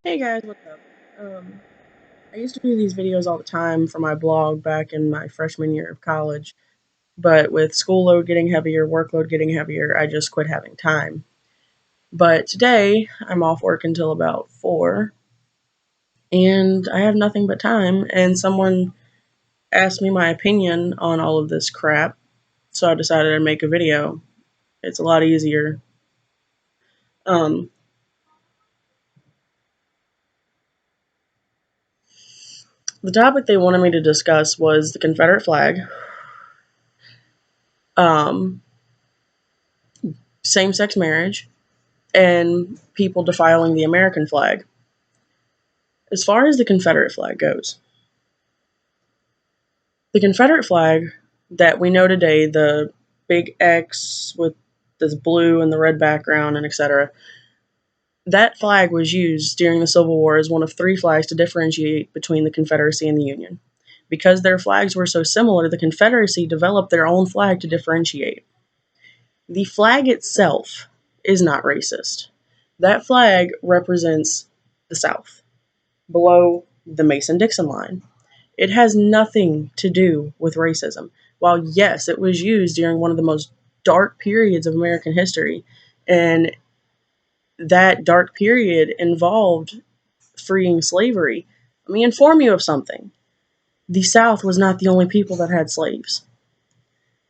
Hey guys, what's up? Um, I used to do these videos all the time for my blog back in my freshman year of college, but with school load getting heavier, workload getting heavier, I just quit having time. But today, I'm off work until about 4, and I have nothing but time, and someone asked me my opinion on all of this crap, so I decided to make a video. It's a lot easier. Um, the topic they wanted me to discuss was the Confederate flag, um, same sex marriage, and people defiling the American flag. As far as the Confederate flag goes, the Confederate flag that we know today, the big X with this blue and the red background and etc., that flag was used during the Civil War as one of three flags to differentiate between the Confederacy and the Union. Because their flags were so similar, the Confederacy developed their own flag to differentiate. The flag itself is not racist. That flag represents the South, below the Mason Dixon line. It has nothing to do with racism. While, yes, it was used during one of the most dark periods of American history, and that dark period involved freeing slavery, let me inform you of something. The South was not the only people that had slaves.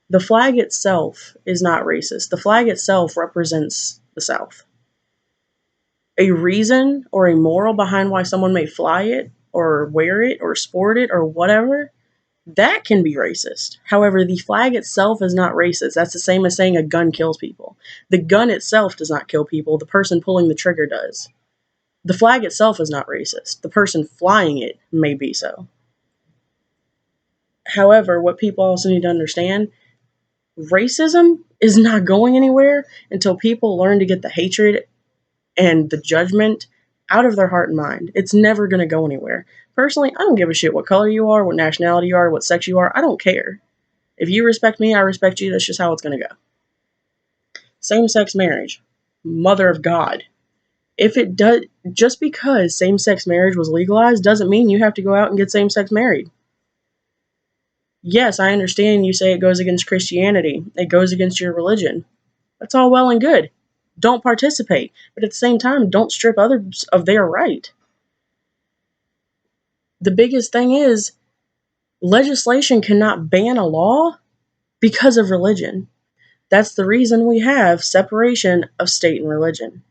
The flag itself is not racist. The flag itself represents the South. A reason or a moral behind why someone may fly it or wear it or sport it or whatever, that can be racist. However, the flag itself is not racist. That's the same as saying a gun kills people. The gun itself does not kill people. The person pulling the trigger does. The flag itself is not racist. The person flying it may be so. However, what people also need to understand, racism is not going anywhere until people learn to get the hatred and the judgment out of their heart and mind. It's never going to go anywhere. Personally, I don't give a shit what color you are, what nationality you are, what sex you are. I don't care. If you respect me, I respect you. That's just how it's going to go. Same sex marriage. Mother of God. If it does, just because same sex marriage was legalized doesn't mean you have to go out and get same sex married. Yes, I understand you say it goes against Christianity, it goes against your religion. That's all well and good. Don't participate. But at the same time, don't strip others of their right. The biggest thing is legislation cannot ban a law because of religion. That's the reason we have separation of state and religion.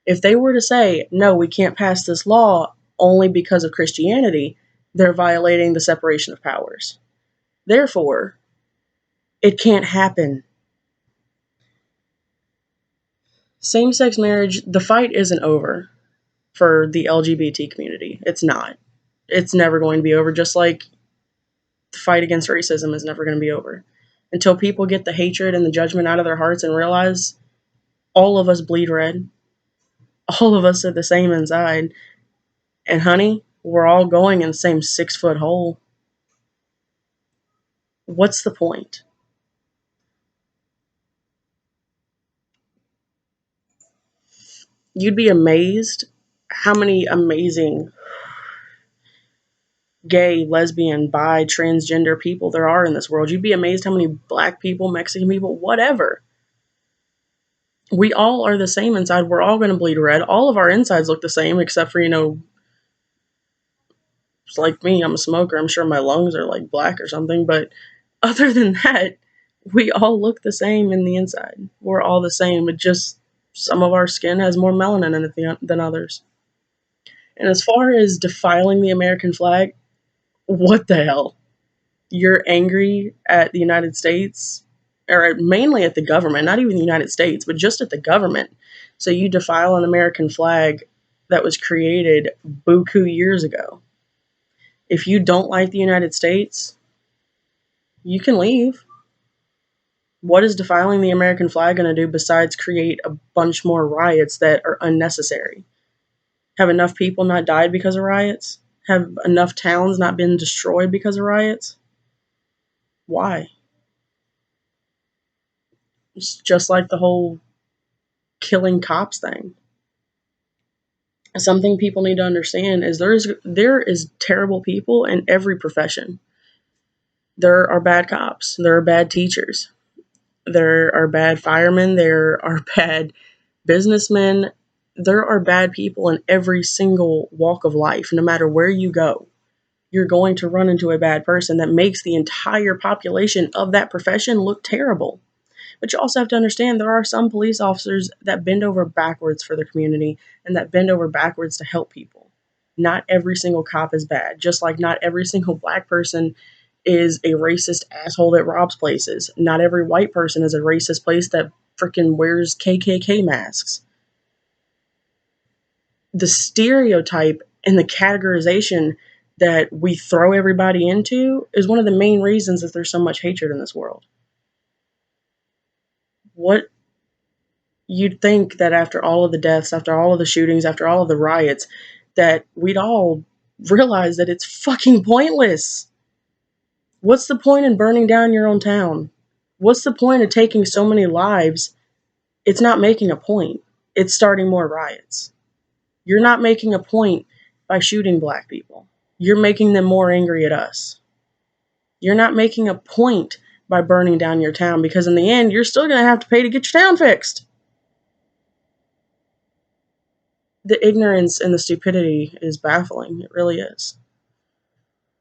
If they were to say, no, we can't pass this law only because of Christianity, they're violating the separation of powers. Therefore, it can't happen. Same sex marriage, the fight isn't over for the LGBT community. It's not. It's never going to be over, just like the fight against racism is never going to be over. Until people get the hatred and the judgment out of their hearts and realize all of us bleed red, all of us are the same inside, and honey, we're all going in the same 6 foot hole. What's the point? You'd be amazed how many amazing gay, lesbian, bi, transgender people there are in this world. You'd be amazed how many black people, Mexican people, whatever. We all are the same inside. We're all going to bleed red. All of our insides look the same, except for, it's like me, I'm a smoker. I'm sure my lungs are like black or something. But other than that, we all look the same in the inside. We're all the same. It just, some of our skin has more melanin in it than others. And as far as defiling the American flag, what the hell? You're angry at the United States, or mainly at the government, not even the United States, but just at the government. So you defile an American flag that was created buku years ago. If you don't like the United States, you can leave. What is defiling the American flag going to do besides create a bunch more riots that are unnecessary? Have enough people not died because of riots? Have enough towns not been destroyed because of riots? Why? It's just like the whole killing cops thing. Something people need to understand is there is terrible people in every profession. There are bad cops, there are bad teachers, there are bad firemen, there are bad businessmen. There are bad people in every single walk of life. No matter where you go, you're going to run into a bad person that makes the entire population of that profession look terrible. But you also have to understand there are some police officers that bend over backwards for the community and that bend over backwards to help people. Not every single cop is bad, just like not every single black person is a racist asshole that robs places. Not every white person is a racist place that freaking wears KKK masks. The stereotype and the categorization that we throw everybody into is one of the main reasons that there's so much hatred in this world. What You'd think that after all of the deaths, after all of the shootings, after all of the riots, that we'd all realize that it's fucking pointless. What's the point in burning down your own town? What's the point of taking so many lives? It's not making a point. It's starting more riots. You're not making a point by shooting black people. You're making them more angry at us. You're not making a point by burning down your town because in the end, you're still going to have to pay to get your town fixed. The ignorance and the stupidity is baffling. It really is.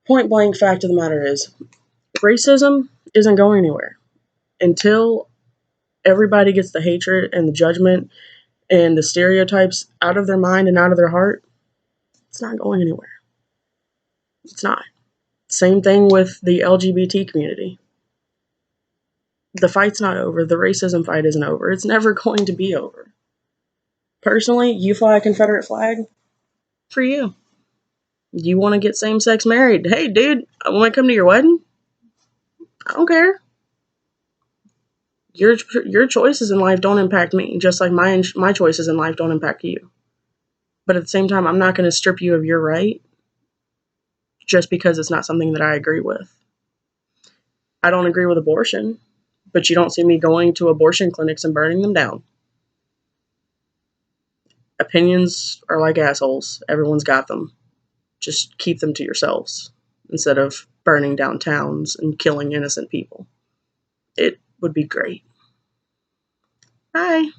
Point blank fact of the matter is racism isn't going anywhere until everybody gets the hatred and the judgment and the stereotypes out of their mind and out of their heart. It's not going anywhere. It's not. Same thing with the LGBT community. The fight's not over. The racism fight isn't over. It's never going to be over. Personally, you fly a Confederate flag for you. You want to get same sex married? Hey, dude, I want to come to your wedding. I don't care. Your choices in life don't impact me, just like my choices in life don't impact you. But at the same time, I'm not going to strip you of your right just because it's not something that I agree with. I don't agree with abortion, but you don't see me going to abortion clinics and burning them down. Opinions are like assholes. Everyone's got them. Just keep them to yourselves instead of burning down towns and killing innocent people. It would be great. Bye.